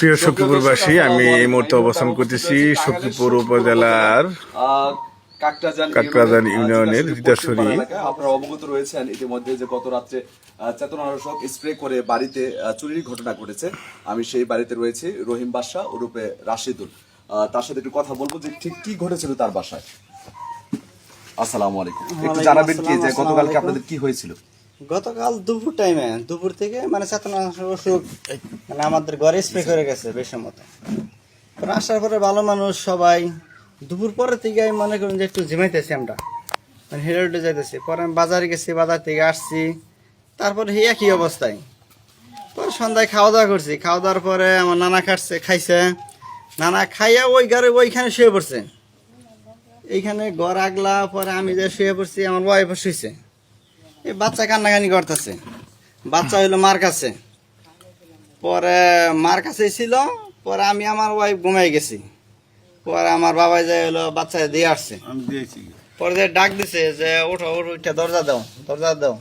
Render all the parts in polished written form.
প্রিয় শক্তিপুরবাসী, আমি এই মুহূর্তে অবস্থান করতেছি শক্তিপুর উপজেলার কাকরাজান ইউনিয়নের রিতাসরি। আপনারা অবগত রয়েছেন ইতিমধ্যে যে গত রাত্রে চেতনানাশক স্প্রে করে বাড়িতে চুরির ঘটনা ঘটেছে। আমি সেই বাড়িতে রয়েছি, রহিম বাদশা ওরূপে রাশিদুল। তার সাথে একটু কথা বলবো যে ঠিক কি ঘটেছিল তার বাসায়। আসসালামু আলাইকুম, একটু জানাবেন কি যে গতকালকে আপনাদের কি হয়েছিল? গতকাল দুপুর থেকে মানে চেতনানাশক ওষুধ মানে আমাদের ঘরে স্প্রে করে গেছে বেশ মতো। আসার পরে ভালো মানুষ সবাই দুপুর পরে থেকে মনে করুন যে একটু ঝিমাইতেছি, আমরা মানে হেঁটে হেঁটে যাইতেছি। পরে আমি বাজারে গেছি, বাজার থেকে আসছি, তারপরে এই একই অবস্থায়। পরে সন্ধ্যায় খাওয়া দাওয়া করছি, খাওয়া দাওয়ার পরে আমার নানা খাইছে, নানা খাইয়া ওই ঘরে ওইখানে শুয়ে পড়ছে। এইখানে ঘর আগলা পরে আমি যে শুয়ে পড়ছি, আমার ওয়াইফও শুয়েছে। এই বাচ্চা কান্নাকানি করতেছে, বাচ্চা হইলো মার কাছে। পরে মার কাছে ছিল, পরে আমি আমার ওয়াইফ ঘুমাই গেছি। পরে আমার বাবাই যে হইলো বাচ্চা দিয়ে আসছে, পরে যে ডাক দিছে যে ওঠো ওঠো, ওইটা দরজা দাও।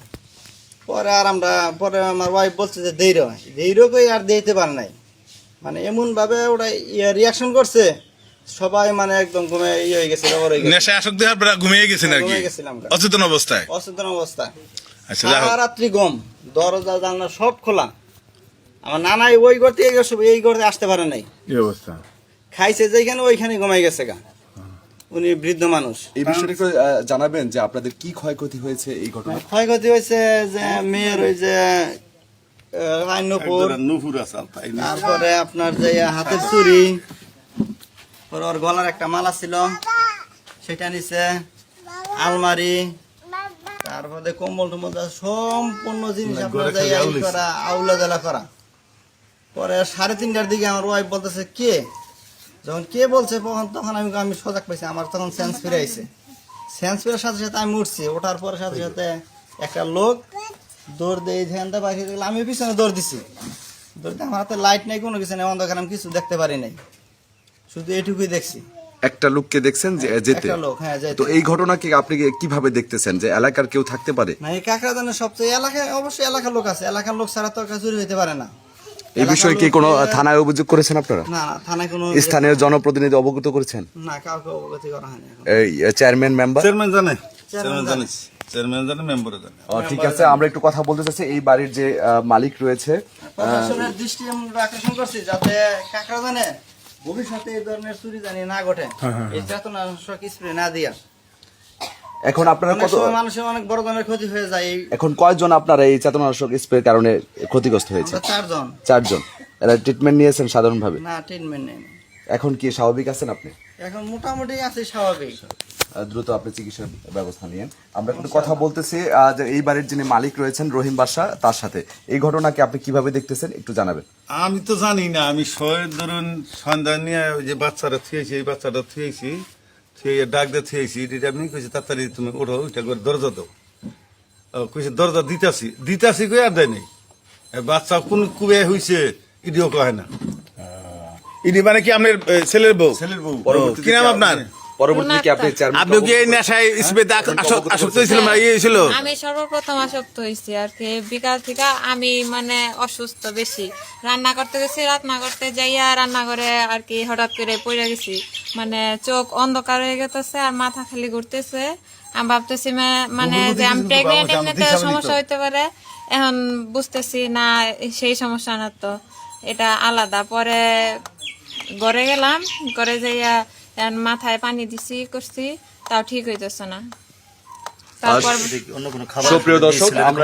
পরে আর আমরা পরে আমার ওয়াইফ বলছে যে ধৈর্য কই আর দিতে পারে নাই, মানে এমন ভাবে ওরা রিয়াকশন করছে, সবাই মানে একদম ঘুমে হয়ে গেছে, নেশায় আসক্তি হওয়ার পরে ঘুমিয়ে গেছেন আর কি, অচেতন অবস্থায়। আচ্ছা, সারা রাত্রি গম, দরজা জানলা সব খোলা। আমার নানাই ওই ঘর থেকে এই ঘরে আসতে পারে নাই, এই অবস্থা। খাইছে যেখানে ওইখানে ঘুমাই গেছে গা। উনি বৃদ্ধ মানুষ। এই বিষয়টা একটু জানাবেন যে আপনাদের কি ক্ষয়ক্ষতি হয়েছে এই ঘটনা? ক্ষয়ক্ষতি হয়েছে যে মেয়ের ওই যে তারপরে আপনার যে হাতের চুড়ি, পরে ওর গলার একটা মালা ছিল সেটা নিছে, আলমারি, তারপরে কম্বল টম্বল সম্পূর্ণ জিনিস আপনার করা আউলা জ্বালা করা। পরে 3:30টার দিকে আমার ওয়াইফ বলতেছে কে, যখন কে বলছে তখন আমি সজাগ পাইছি, আমার তখন সেন্স ফিরে আইছে। সেন্স ফিরার সাথে সাথে আমি উঠছি, ওঠার পরে সাথে সাথে একটা লোক দৌড় দিয়ে ধ্যানটা বাকি দেখলাম, আমি পিছনে দৌড় দিছি। দৌড় দিয়ে আমার হাতে লাইট নেই, কোনো কিছু নেই, অন্ধকার, আমি কিছু দেখতে পারি নাই, শুধু এটুকুই দেখছি। একটা লোককে দেখছেন যে যেতে? একটা লোক, হ্যাঁ, যেতে। তো এই ঘটনাকে আপনি কিভাবে দেখতেছেন, যে এলাকার কেউ থাকতে পারে? না, এই কাকরাজানের সবচেয়ে এলাকায় অবশ্যই এলাকার লোক আছে, এলাকার লোক ছাড়া তো চুরি হইতে পারে না। এই বিষয়ে কি কোনো থানায় অভিযোগ করেছেন আপনারা? না, থানায় কোনো স্থানীয় জনপ্রতিনিধি অবগত করেছেন? না, কাউকে অবগত করা হয়নি। এই চেয়ারম্যান মেম্বার? চেয়ারম্যান জানে, ঠিক আছে, আমরা একটু কথা বলতে চাচ্ছি এই বাড়ির যে মালিক রয়েছে। প্রশাসনের দৃষ্টি আমরা আকর্ষণ করছি যাতে কাকরাজানে ভবিষ্যতে এই ধরনের চুরি জানি না ঘটে, এই চেতনানাশক স্প্রে না দিয়া। এখন আপনারা কত মানুষের অনেক বড় ধরনের ক্ষতি হয়ে যায়। এখন কয়জন আপনারা এই চেতনানাশক স্প্রের কারণে ক্ষতিগ্রস্ত হয়েছে? 4 জন। এরা ট্রিটমেন্ট নিয়েছেন সাধারণভাবে? না, ট্রিটমেন্ট নেই। এখন কি স্বাভাবিক আছেন আপনি? এখন মোটামুটি আছে স্বাভাবিক। দ্রুত আপনি চিকিৎসার ব্যবস্থা নিয়েন। আমরা কিন্তু কথা বলতেছি যে এই বাড়ির যিনি মালিক রয়েছেন রহিম বাদশা, তার সাথে এই ঘটনাকে আপনি কিভাবে দেখতেছেন একটু জানাবেন। আমি তো জানি না, আমি ধরুন সন্ধ্যা নিয়ে ওই যে বাচ্চাটা থুয়েছি, এই বাচ্চাটা থুয়েছি, থুয়ে ডাক দিয়ে থুয়েছি, আমি কইছি তাড়াতাড়ি তুমি ওঠো, ওইটা করে দরজা দাও। কইছে দরজা দিতাছি কই আর দেয় নেই। বাচ্চা কোন কুবে হইছে ইডিও কয় না। ইনি মানে কি আপনার ছেলের বউ? ছেলের বউ। কি নাম আপনার? পরবর্তীতে কি আপনি আপনি কি এই নেশায় স্প্রেতে আসক্ত হয়েছিল না ইয়ে হয়েছিল? আমি সর্বপ্রথম আসক্ত হয়েছি আর কি। বিকাল থেকে আমি মানে অসুস্থ বেশি, রান্না করতে গেছি, রান্না করতে যাইয়া রান্নাঘরে আর কি হঠাৎ করে পড়ে গেছি, মানে চোখ অন্ধকার হয়ে গেছে আর মাথা খালি ঘুরতেছে। আমি ভাবতেছি মানে যে আমি প্রেগনেন্ট, এমনিতে সমস্যা হইতে পারে, এখন বুঝতেছি না সেই সমস্যা না, তো এটা আলাদা। পরে ঘরে গেলাম, ঘরে যাইয়া মাথায় পানি দিছি করছি, তাও ঠিক হইতেছে না। তারপর সুপ্রিয় দর্শক, আমরা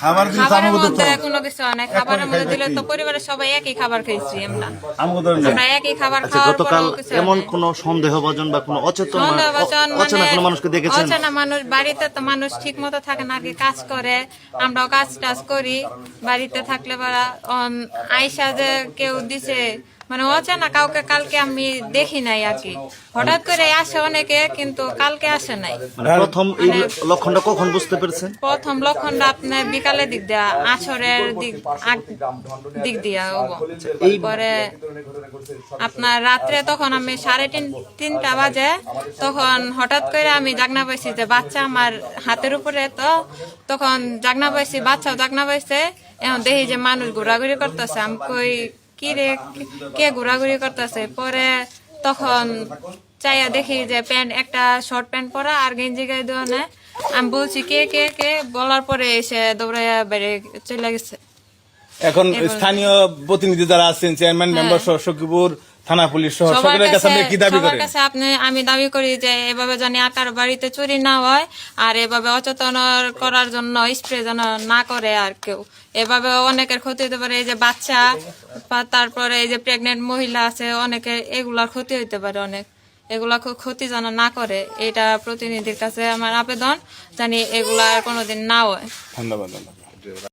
খাবারের মধ্যে কোনো কিছু হয়, খাবারের মধ্যে দিলে তো পরিবারের সবাই একই খাবার খাইছি, আমরা একই খাবার খাওয়ার গতকাল এমন কোন সন্দেহভাজন বা কোনো অচেনা কোনো মানুষকে দেখেছেন? অচেনা মানুষ বাড়িতে তো মানুষ ঠিক মতো থাকে না, কি কাজ করে, আমরাও কাজ টাজ করি বাড়িতে থাকলে, আইসা যে কেউ দিছে মানে অচেনা কাউকে কালকে আমি দেখি নাই আর কি। হঠাৎ করে আসে অনেকে, কিন্তু কালকে আসে নাই। প্রথম এই লক্ষণটা কখন বুঝতে পেরেছেন? প্রথম লক্ষণটা আপনার বিকালের দিক দিয়া, আসরের দিক দিয়া পরে আপনার রাত্রে, তখন আমি 3:30 বাজে, তখন হঠাৎ করে আমি জাগনা পাইছি যে বাচ্চা আমার হাতের উপরে, তো তখন জাগনা পাইছি, বাচ্চাও জাগনা পাইছে। এখন দেখি যে মানুষ ঘোরাঘুরি করতেছে, আমি কই কি রে কে ঘোরাঘুরি করতেছে। পরে তখন চাইয়া দেখি যে প্যান্ট একটা শর্ট প্যান্ট পরা আর গেঞ্জি গায়ে দেওয়া নেয়। আমি বলছি কে কে কে, বলার পরে এসে দৌড়াইয়া বেড়ে চলে গেছে। এখন স্থানীয় প্রতিনিধি যারা আছেন, চেয়ারম্যান মেম্বার সহ সখীপুর থানা পুলিশ সহ সকলের কাছে আপনি কি দাবি সবার করেন? কাছে আমি দাবি করি যে এভাবে জানি আর কারো বাড়িতে চুরি না হয়, আর এভাবে অচেতন করার জন্য স্প্রে যেন না করে আর কেউ। এভাবে অনেকের ক্ষতি হতে পারে, এই যে বাচ্চা, তারপরে এই যে প্রেগনেন্ট মহিলা আছে অনেকের, এগুলার ক্ষতি হইতে পারে অনেক। এগুলা ক্ষতি যেন না করে, এটা প্রতিনিধির কাছে আমার আবেদন, জানি এগুলা আর কোনোদিন না হয়। ধন্যবাদ।